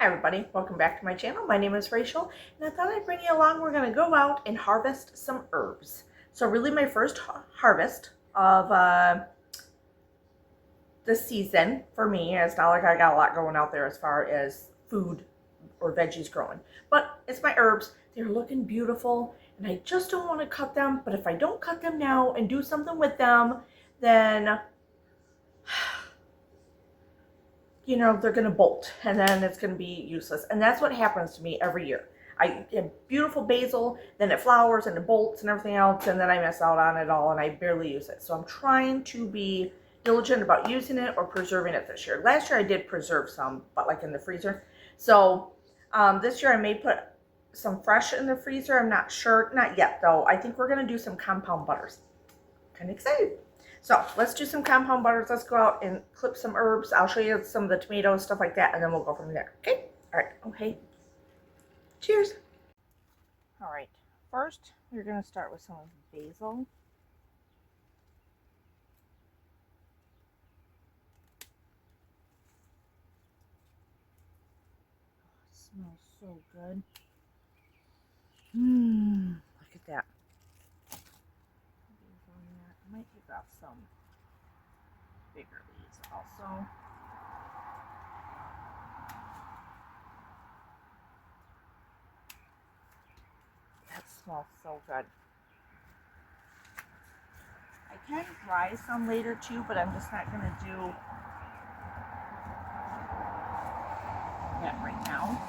Hi everybody, welcome back to my channel. My name is Rachael, and I thought I'd bring you along. We're going to go out and harvest some herbs. So really my first harvest of the season for me. It's not like I got a lot going out there as far as food or veggies growing. But it's my herbs. They're looking beautiful, and I just don't want to cut them. But if I don't cut them now and do something with them, then they're going to bolt and then it's going to be useless. And that's what happens to me every year. I have beautiful basil, then it flowers and it bolts and everything else, and then I miss out on it all and I barely use it. So I'm trying to be diligent about using it or preserving it this year. Last year I did preserve some, but like in the freezer. So this year I may put some fresh in the freezer. I'm not sure. Not yet though. I think we're going to do some compound butters. Kind of excited. So let's do some compound butters. Let's go out and clip some herbs. I'll show you some of the tomatoes, stuff like that, and then we'll go from there. Okay? All right. Okay. Cheers. All right. First, we're going to start with some of the basil. Oh, it smells so good. Look at that. I might take off some bigger leaves also. That smells so good. I can dry some later too, but I'm just not going to do that right now.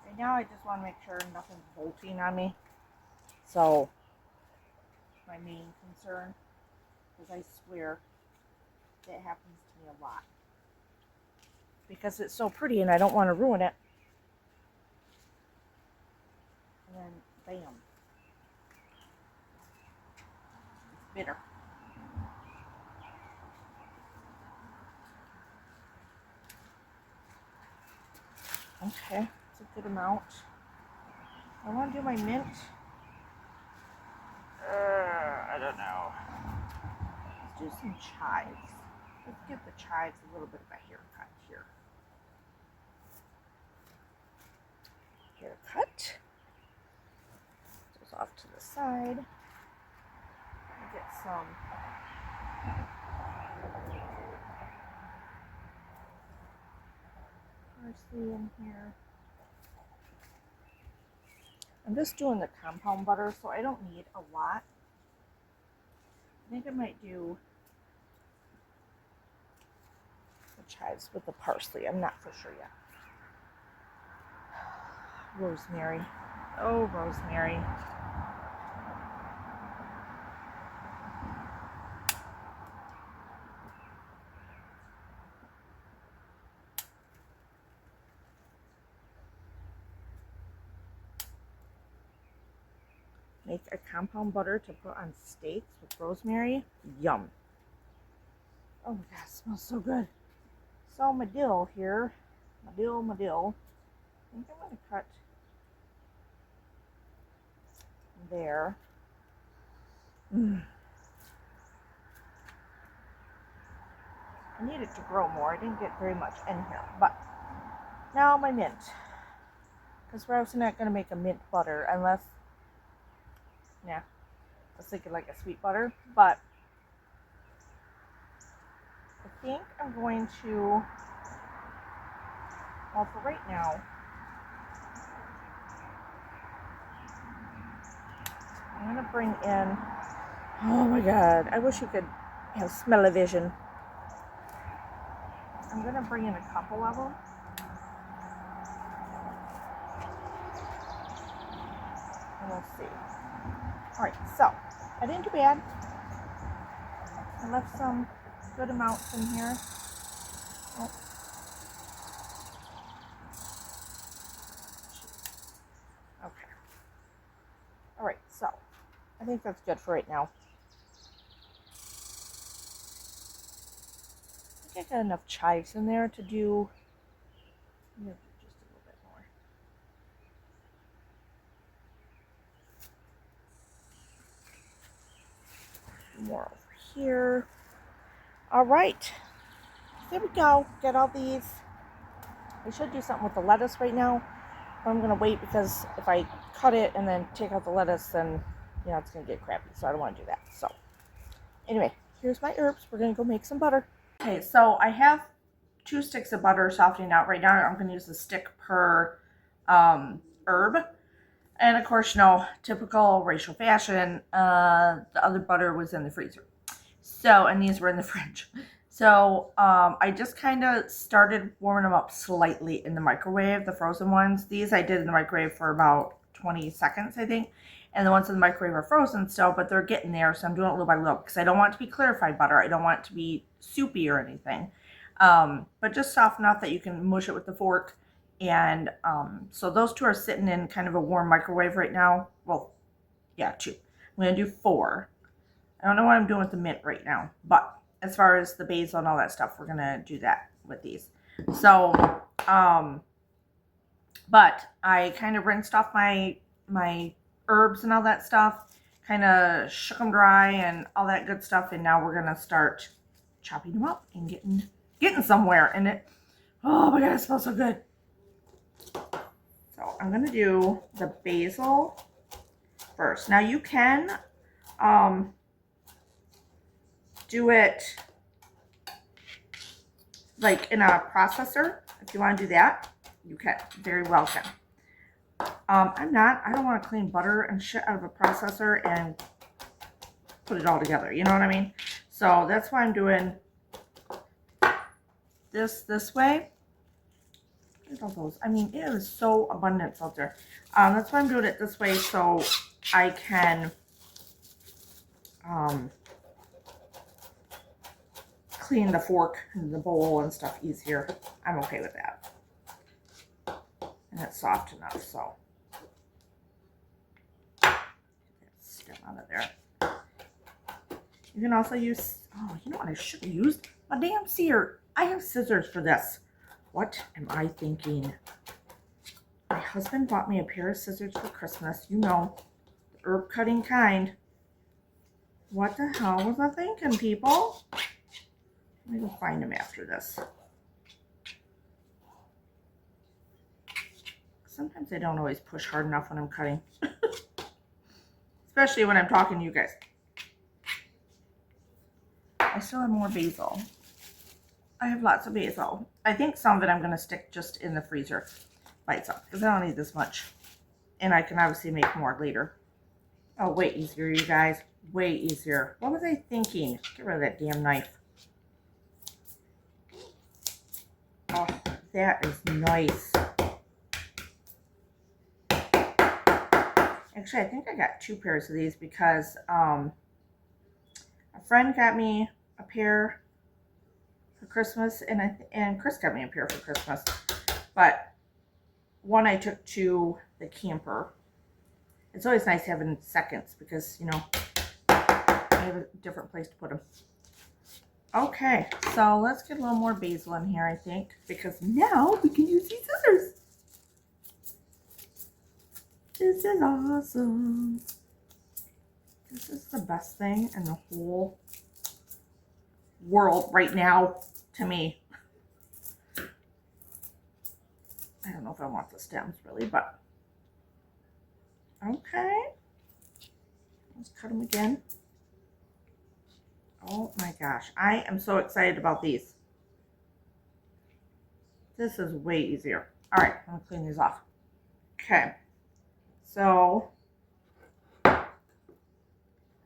Right now I just want to make sure nothing's bolting on me. So, my main concern, because I swear that happens to me a lot. Because it's so pretty and I don't want to ruin it. And then, bam. It's bitter. Okay, it's a good amount. I want to do my mint. I don't know. Let's do some chives. Let's give the chives a little bit of a haircut here. Haircut. Goes off to the side. Get some parsley in here. I'm just doing the compound butter, so I don't need a lot. I think I might do the chives with the parsley. I'm not for sure yet. Rosemary. Oh, rosemary. Make a compound butter to put on steaks with rosemary. Yum. Oh my god, it smells so good. So my dill here. My dill. I think I'm going to cut there. I need it to grow more. I didn't get very much in here. But now my mint. Because we're also not going to make a mint butter unless... Yeah, I was thinking like a sweet butter, but I think I'm going to, well, for right now, I'm going to bring in, oh my god, I wish you could have smell-o-vision. I'm going to bring in a couple of them. And we'll see. Alright, so, I didn't do bad. I left some good amounts in here. Oh. Okay. Alright, so, I think that's good for right now. I think I got enough chives in there to do, just a little bit more. More over here. All right. There we go. Get all these. I should do something with the lettuce right now. But I'm going to wait because if I cut it and then take out the lettuce, then, you know, it's going to get crappy. So I don't want to do that. So anyway, here's my herbs. We're going to go make some butter. Okay, so I have 2 sticks of butter softening out right now. I'm going to use a stick per herb. And of course, you know, typical Rachael fashion, the other butter was in the freezer. So, and these were in the fridge. So, I just kind of started warming them up slightly in the microwave, the frozen ones. These I did in the microwave for about 20 seconds, I think. And the ones in the microwave are frozen still, but they're getting there. So I'm doing it little by little because I don't want it to be clarified butter. I don't want it to be soupy or anything. But just soft enough that you can mush it with the fork. And so those 2 are sitting in kind of a warm microwave right now. Well, yeah, 2. I'm going to do 4. I don't know what I'm doing with the mint right now, but as far as the basil and all that stuff, we're going to do that with these. So, but I kind of rinsed off my herbs and all that stuff, kind of shook them dry and all that good stuff. And now we're going to start chopping them up and getting somewhere in it. Oh my God, it smells so good. So I'm going to do the basil first. Now you can do it like in a processor. If you want to do that, you can. Very well can. I don't want to clean butter and shit out of a processor and put it all together. You know what I mean? So that's why I'm doing this way. Look at all those. I mean, it is so abundant out there. That's why I'm doing it this way, so I can clean the fork and the bowl and stuff easier. I'm okay with that. And it's soft enough, so get out of there. You can also use, oh, you know what I should have used? A damn sear. I have scissors for this. What am I thinking? My husband bought me a pair of scissors for Christmas. You know, the herb cutting kind. What the hell was I thinking, people? Let me go find them after this. Sometimes I don't always push hard enough when I'm cutting. Especially when I'm talking to you guys. I still have more basil. I have lots of basil. I think some of it I'm going to stick just in the freezer by itself because I don't need this much. And I can obviously make more later. Oh, way easier, you guys. Way easier. What was I thinking? Get rid of that damn knife. Oh, that is nice. Actually, I think I got 2 pairs of these because a friend got me a pair for Christmas, and Chris got me a pair for Christmas. But one I took to the camper. It's always nice having seconds because, you know, I have a different place to put them. Okay, so let's get a little more basil in here, I think, because now we can use these scissors. This is awesome. This is the best thing in the whole world right now to me. I don't know if I want the stems really, but okay. Let's cut them again. Oh my gosh, I am so excited about these. This is way easier. All right, I'm gonna clean these off. Okay, so I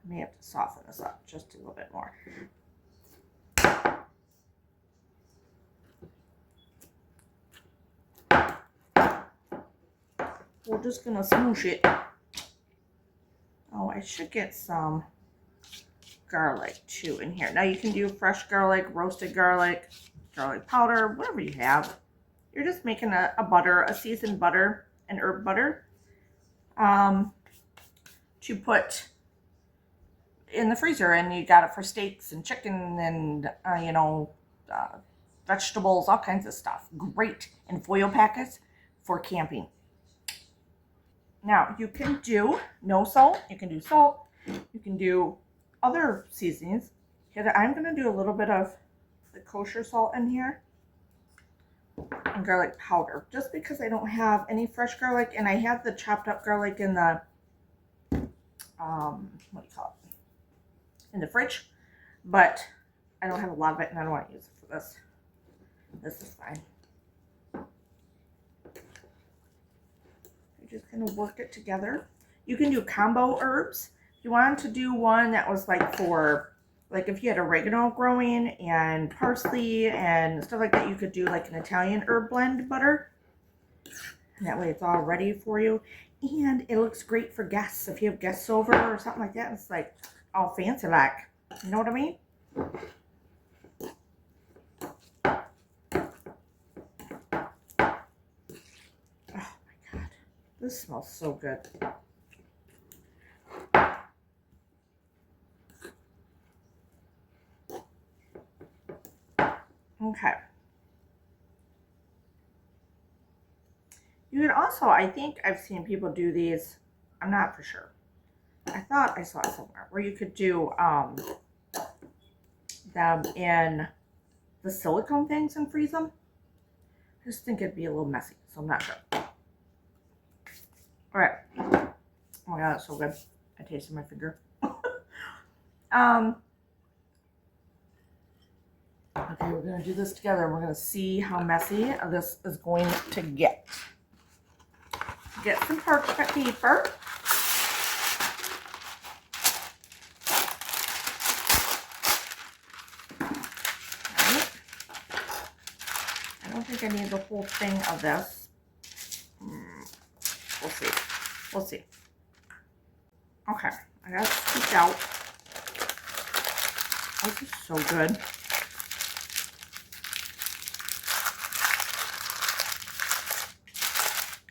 may have to soften this up just a little bit more. We're just gonna smoosh it. Oh, I should get some garlic too in here. Now you can do fresh garlic, roasted garlic, garlic powder, whatever you have. You're just making a butter, a seasoned butter, an herb butter, to put in the freezer, and you got it for steaks and chicken and you know, vegetables, all kinds of stuff. Great in foil packets for camping. Now you can do no salt, you can do salt, you can do other seasonings. I'm going to do a little bit of the kosher salt in here and garlic powder, just because I don't have any fresh garlic, and I have the chopped up garlic in the what do you call it, in the fridge, but I don't have a lot of it and I don't want to use it for this. This is fine. You're just gonna work it together. You can do combo herbs. If you wanted to do one that was like for, like if you had oregano growing and parsley and stuff like that, you could do like an Italian herb blend butter. And that way it's all ready for you. And it looks great for guests. If you have guests over or something like that, it's like all fancy like. You know what I mean? Oh my God. This smells so good. Okay. You could also, I think I've seen people do these, I'm not for sure. I thought I saw it somewhere where you could do them in the silicone things and freeze them. I just think it'd be a little messy, so I'm not sure. All right. Oh my God, that's so good. I tasted my finger. Okay, we're gonna do this together and we're gonna see how messy this is going to get. Get some parchment paper. Right. I don't think I need the whole thing of this. We'll see. We'll see. Okay, I got it scooped out. This is so good.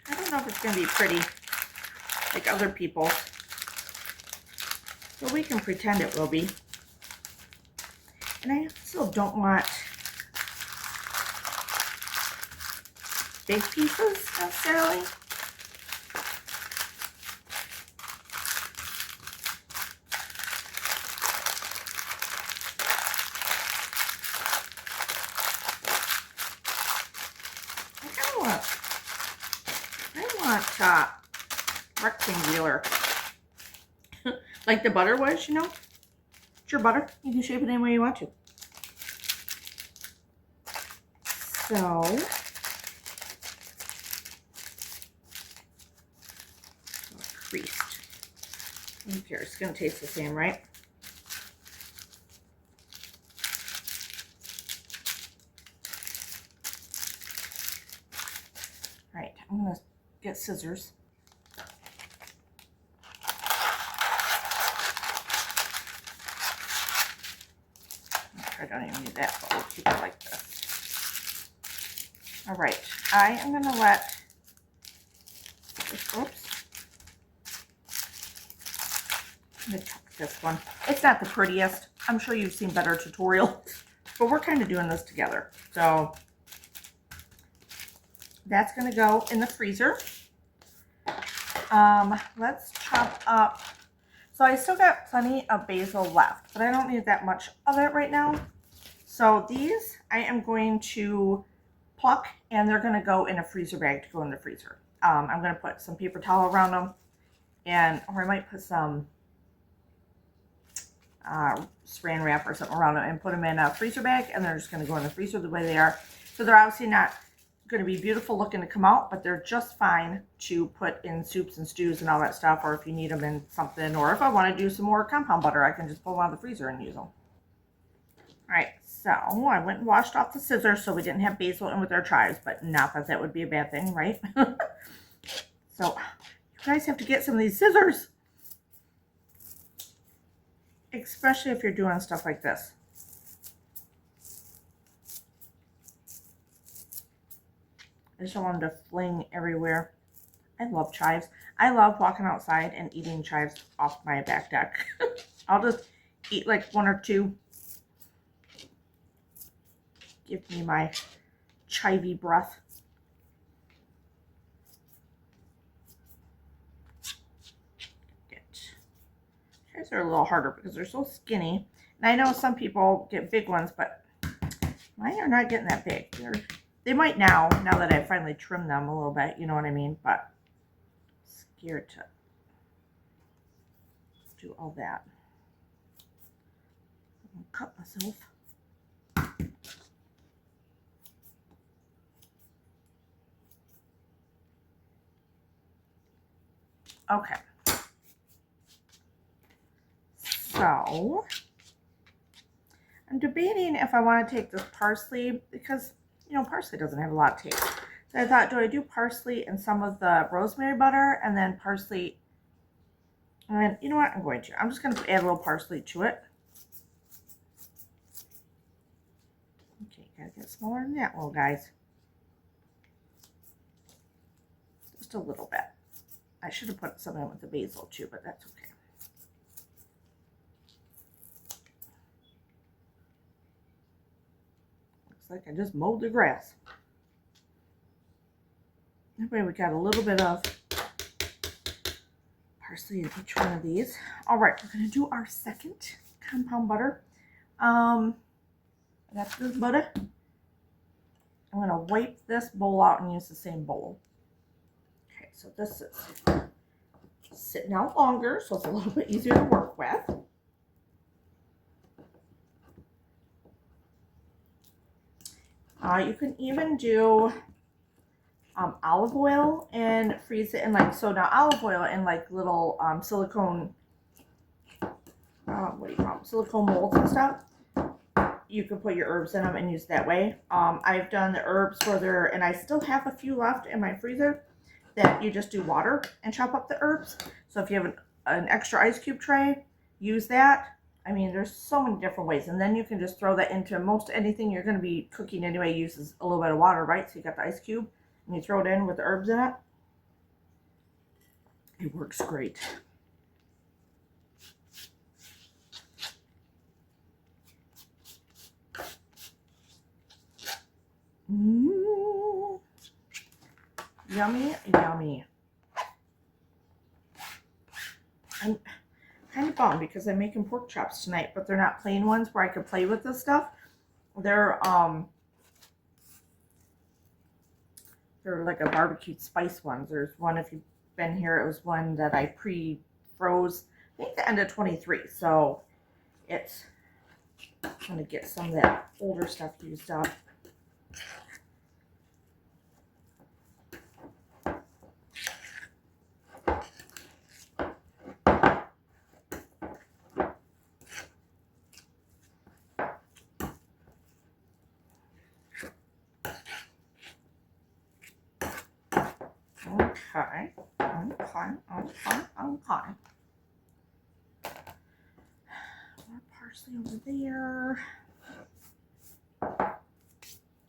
I don't know if it's going to be pretty like other people, but we can pretend it will be. And I still don't want big pieces necessarily. Rectangular. Like the butter was, you know? It's your butter. You can shape it any way you want to. So, creased. Who cares? It's going to taste the same, right? All right, I'm going to get scissors. I don't even need that, but we'll keep it like this. All right, I am going to let, oops, I'm going to tuck this one. It's not the prettiest. I'm sure you've seen better tutorials, but we're kind of doing this together. So that's going to go in the freezer. Let's chop up. So I still got plenty of basil left, but I don't need that much of it right now. So these I am going to pluck, and they're going to go in a freezer bag to go in the freezer. I'm going to put some paper towel around them, or I might put some saran wrap or something around them and put them in a freezer bag, and they're just going to go in the freezer the way they are. So they're obviously not going to be beautiful looking to come out, but they're just fine to put in soups and stews and all that stuff, or if you need them in something, or if I want to do some more compound butter, I can just pull them out of the freezer and use them. All right, so I went and washed off the scissors so we didn't have basil in with our chives, but not that that would be a bad thing, right? So you guys have to get some of these scissors, especially if you're doing stuff like this. I just don't want them to fling everywhere. I love chives. I love walking outside and eating chives off my back deck. I'll just eat like one or two. Give me my chivy breath. Chives are a little harder because they're so skinny. And I know some people get big ones, but Mine are not getting that big. They might now that I finally trimmed them a little bit, you know what I mean? But scared to do all that. I'm gonna cut myself. Okay. So I'm debating if I want to take this parsley because, you know, parsley doesn't have a lot of taste. So I thought, do I do parsley and some of the rosemary butter and then parsley? And you know what? I'm going to. I'm just going to add a little parsley to it. Okay, gotta get smaller than that, little guys. Just a little bit. I should have put something with the basil too, but that's okay. Looks like I just mowed the grass. That way we got a little bit of parsley in each one of these. All right, we're gonna do our second compound butter. I got this butter. I'm gonna wipe this bowl out and use the same bowl. Okay, so this is sitting out longer, so it's a little bit easier to work with. You can even do olive oil and freeze it in like, so now olive oil in like little silicone, what do you call them, silicone molds and stuff. You can put your herbs in them and use that way. I've done the herbs where they're, and I still have a few left in my freezer that you just do water and chop up the herbs. So if you have an extra ice cube tray, use that. I mean, there's so many different ways. And then you can just throw that into most anything you're going to be cooking anyway, uses a little bit of water, right? So you got the ice cube and you throw it in with the herbs in it. It works great. Yummy, yummy. I'm kind of bummed because I'm making pork chops tonight, but they're not plain ones where I could play with this stuff. They're like a barbecued spice ones. There's one, if you've been here, it was one that I pre-froze, I think the end of 23. So it's going to get some of that older stuff used up. Okay. More parsley over there.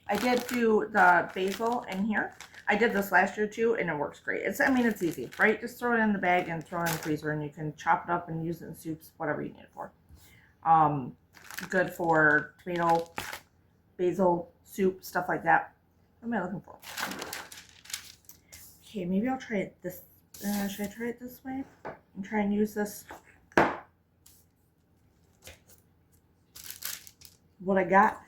I did do the basil in here. I did this last year too, and it works great. I mean, it's easy, right? Just throw it in the bag and throw it in the freezer, and you can chop it up and use it in soups, whatever you need it for. Good for tomato, basil, soup, stuff like that. What am I looking for? Okay, maybe I'll try it this. Should I try it this way and try and use this? What I got.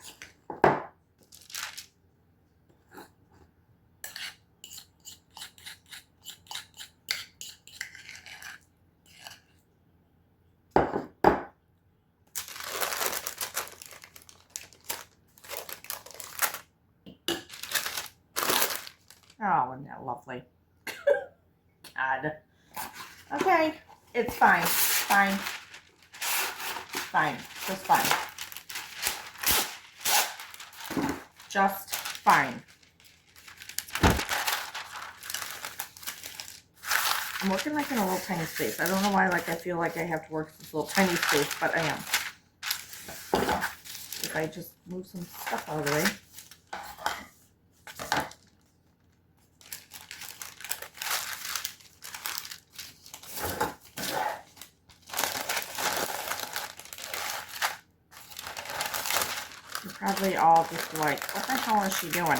Oh, isn't that lovely? God. Okay, it's fine. Fine. Fine. Just fine. Just fine. I'm working like in a little tiny space. I don't know why, like I feel like I have to work in this little tiny space, but I am. If I just move some stuff out of the way. Probably all just like, what the hell is she doing?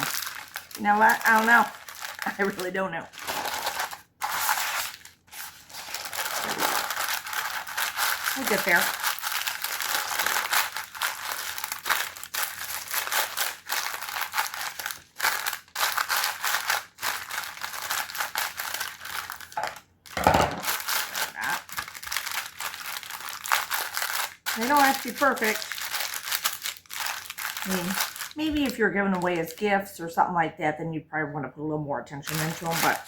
You know what? I don't know. I really don't know. We'll get there. They don't have to be perfect. I mean, maybe if you're giving away as gifts or something like that, then you'd probably want to put a little more attention into them, but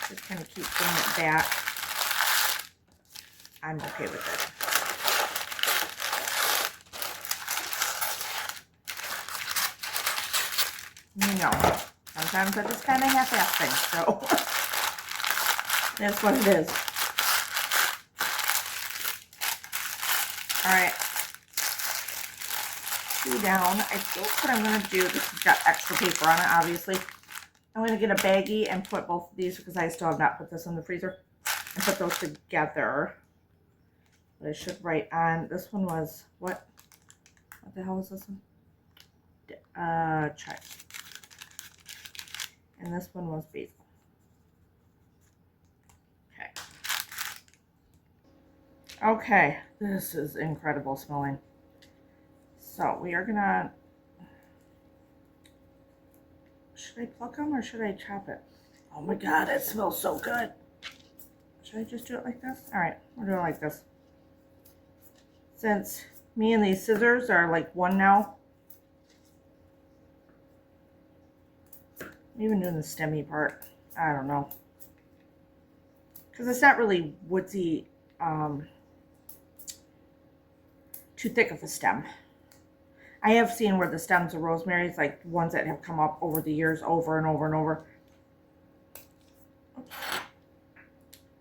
just kind of keep bringing it back. I'm okay with it. You know, sometimes I just kind of half-ass things, so that's what it is. All right, 2 down. I think what I'm going to do, this has got extra paper on it, obviously. I'm going to get a baggie and put both of these, because I still have not put this in the freezer, and put those together. But I should write on, this one was, what the hell is this one? Chives. And this one was basil. Okay. Okay, this is incredible smelling. So we are gonna, should I pluck them or should I chop it? Oh my God, it smells so good. Should I just do it like this? All right, we're doing it like this. Since me and these scissors are like one now, I'm even doing the stemmy part. I don't know. Because it's not really woodsy, too thick of a stem. I have seen where the stems of rosemary is like ones that have come up over the years over and over and over.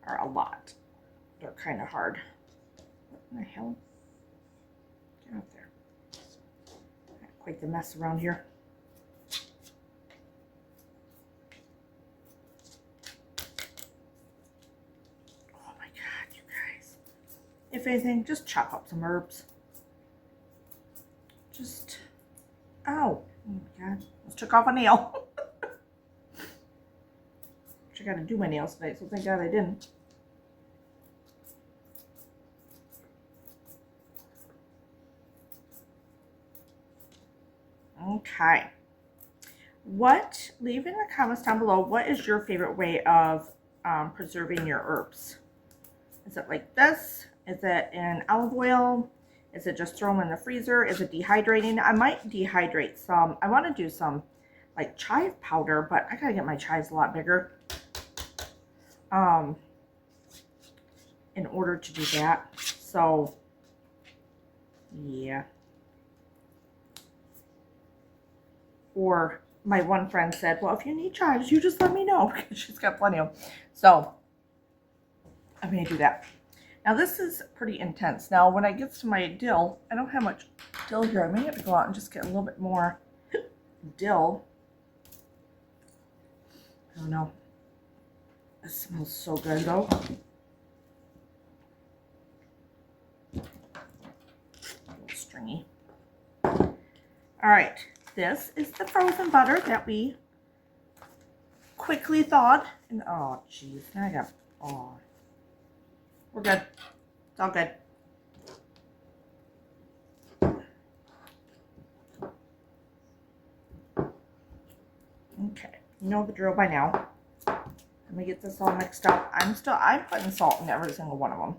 Are a lot. They're kind of hard. What in the hell? Get out there. Quite the mess around here. Oh my God, you guys. If anything, just chop up some herbs. Just, ow. Oh my God. Almost took off a nail. I got to do my nails today, so thank God I didn't. Okay. Leave in the comments down below, what is your favorite way of preserving your herbs? Is it like this? Is it in olive oil? Is it just throw them in the freezer? Is it dehydrating? I might dehydrate some. I want to do some like chive powder, but I gotta get my chives a lot bigger in order to do that. So yeah. Or my one friend said, well, if you need chives, you just let me know, because she's got plenty of them. So I'm going to do that. Now this is pretty intense. Now when I get to my dill, I don't have much dill here. I may have to go out and just get a little bit more dill. I don't know. It smells so good though. A little stringy. All right. This is the frozen butter that we quickly thawed. And oh, jeez. Now I got, oh. We're good. It's all good. Okay. You know the drill by now. Let me get this all mixed up. I'm putting salt in every single one of them.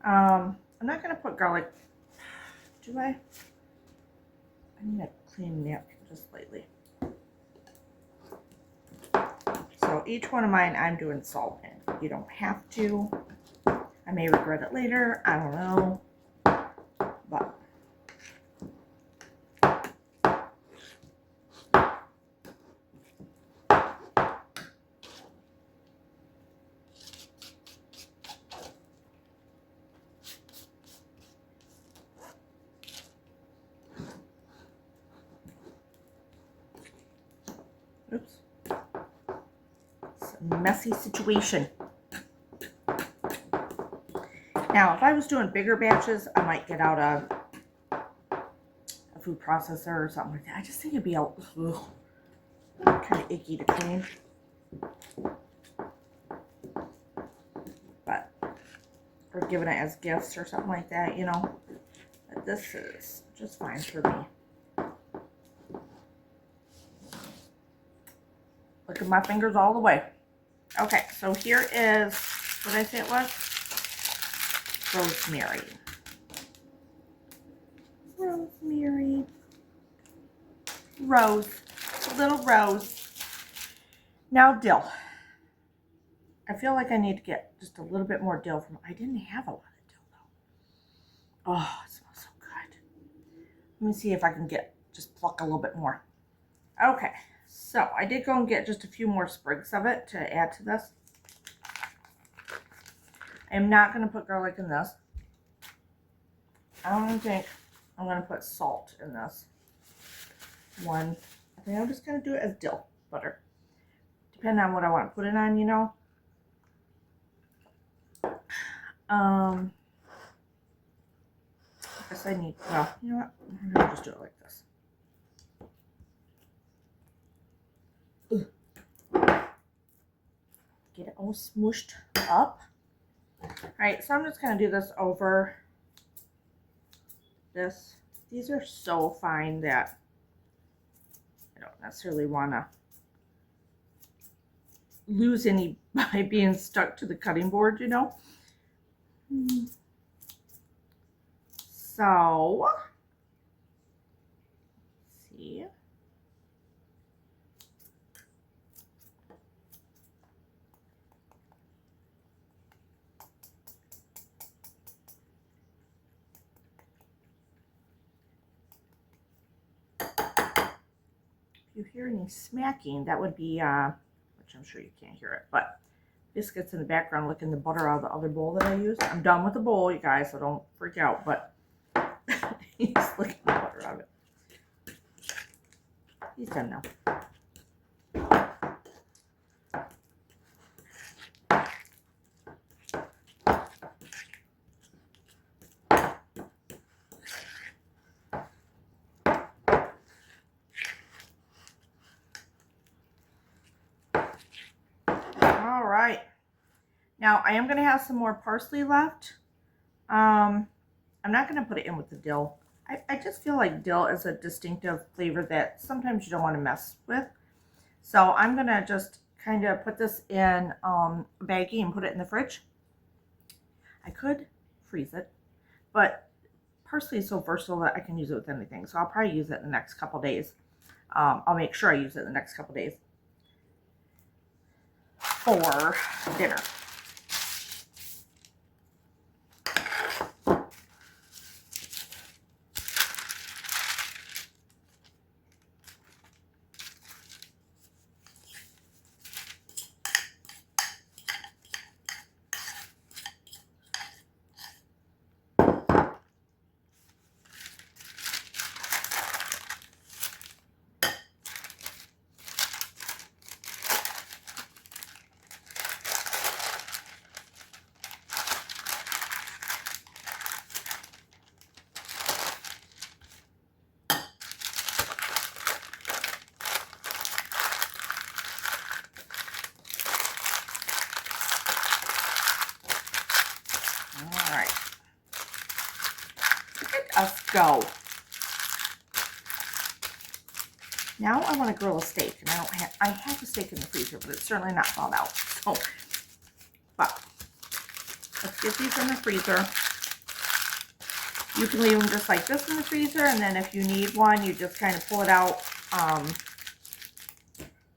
I'm not going to put garlic. Do I? I need a clean napkin just slightly. So each one of mine I'm doing salt in. You don't have to. I may regret it later. I don't know. But oops. It's a messy situation. Now, if I was doing bigger batches, I might get out a food processor or something like that. I just think it'd be kind of icky to clean. But, or giving it as gifts or something like that, you know. But this is just fine for me. Look at my fingers all the way. Okay, so here is, what did I say it was? rosemary. Rosemary. Rose. Little rose. Now dill. I feel like I need to get just a little bit more dill from. I didn't have a lot of dill though. Oh, it smells so good. Let me see if I can just pluck a little bit more. Okay, so I did go and get just a few more sprigs of it to add to this. I'm not going to put garlic in this. I don't think I'm going to put salt in this one. I think I'm just going to do it as dill butter. Depending on what I want to put it on, you know. I guess I need, well, you know what? I'm going to just do it like this. Get it all smooshed up. Alright, so I'm just going to do this over this. These are so fine that I don't necessarily want to lose any by being stuck to the cutting board, you know. So, let's see. If you hear any smacking, that would be, which I'm sure you can't hear it, but biscuits in the background licking the butter out of the other bowl that I used. I'm done with the bowl, you guys, so don't freak out, but he's licking the butter out of it. He's done now. All right. Now, I am going to have some more parsley left. I'm not going to put it in with the dill. I just feel like dill is a distinctive flavor that sometimes you don't want to mess with. So I'm going to just kind of put this in a baggie and put it in the fridge. I could freeze it, but parsley is so versatile that I can use it with anything. So I'll probably use it in the next couple days. I'll make sure I use it in the next couple days for dinner. Alright. Look at us go. Now I want to grill a steak, and I have a steak in the freezer, but it's certainly not thawed out. So, but let's get these in the freezer. You can leave them just like this in the freezer, and then if you need one, you just kind of pull it out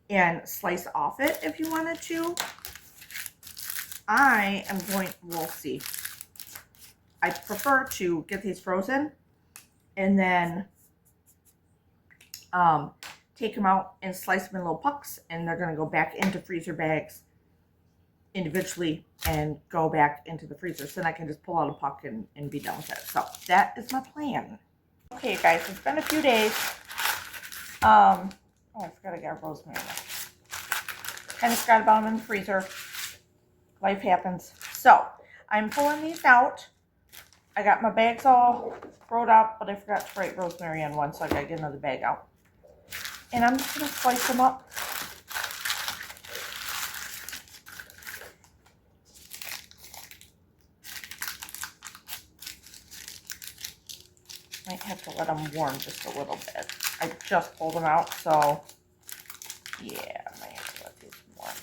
and slice off it if you wanted to. I am going, we'll see. I prefer to get these frozen and then take them out and slice them in little pucks, and they're going to go back into freezer bags individually and go back into the freezer. So then I can just pull out a puck and be done with it. So that is my plan. Okay, you guys, it's been a few days. Oh, I forgot I got rosemary. Kind of forgot about them in the freezer. Life happens. So I'm pulling these out. I got my bags all rolled up, but I forgot to write rosemary on one, so I gotta get another bag out. And I'm just gonna slice them up. Might have to let them warm just a little bit. I just pulled them out, so yeah, I might have to let these warm.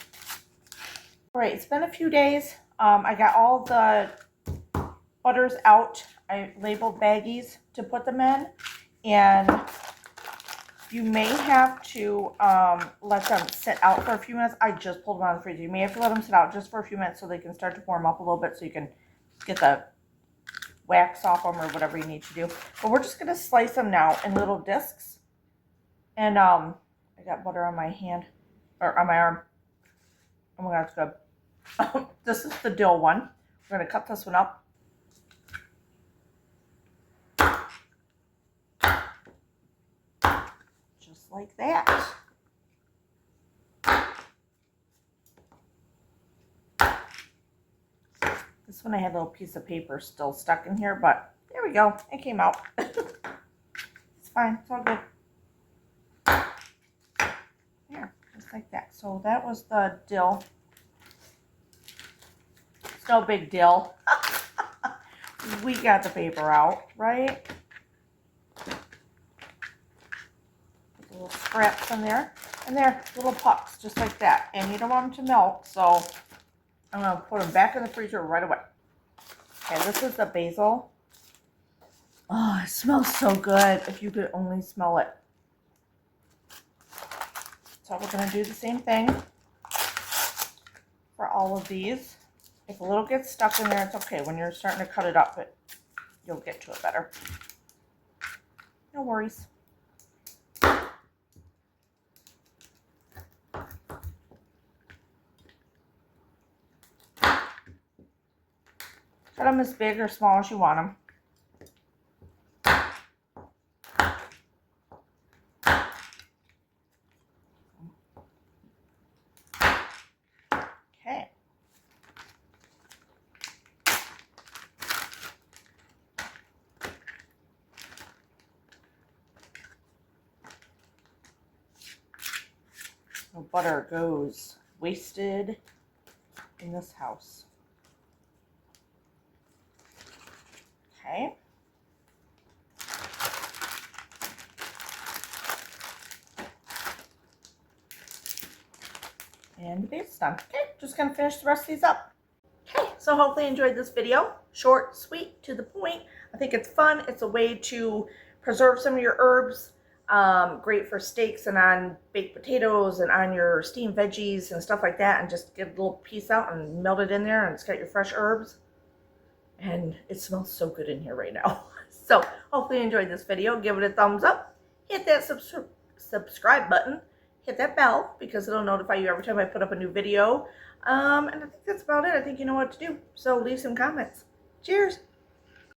All right, it's been a few days. I got all the butter's out. I labeled baggies to put them in, and you may have to let them sit out for a few minutes. I just pulled them out of the freezer. You may have to let them sit out just for a few minutes so they can start to warm up a little bit, so you can get the wax off them or whatever you need to do. But we're just gonna slice them now in little discs. And I got butter on my hand, or on my arm. Oh my god, it's good. This is the dill one. We're gonna cut this one up. Just like that. This one I had a little piece of paper still stuck in here, but there we go. It came out. It's fine. It's all good. There, just like that. So that was the dill. It's no big deal. We got the paper out, right? Little scraps in there. And they're little pucks, just like that. And you don't want them to melt, so I'm going to put them back in the freezer right away. Okay, this is the basil. Oh, it smells so good if you could only smell it. So we're going to do the same thing for all of these. If a little gets stuck in there, it's okay. When you're starting to cut it up, you'll get to it better. No worries. Cut them as big or small as you want them. Okay. No butter goes wasted in this house. Okay. And the base's done. Okay, just gonna finish the rest of these up. Okay, so hopefully you enjoyed this video. Short, sweet, to the point. I think it's fun. It's a way to preserve some of your herbs. Great for steaks and on baked potatoes and on your steamed veggies and stuff like that. And just get a little piece out and melt it in there, and it's got your fresh herbs. And it smells so good in here right now. So hopefully you enjoyed this video. Give it a thumbs up. Hit that subscribe button. Hit that bell because it'll notify you every time I put up a new video. And I think that's about it. I think you know what to do. So leave some comments. Cheers.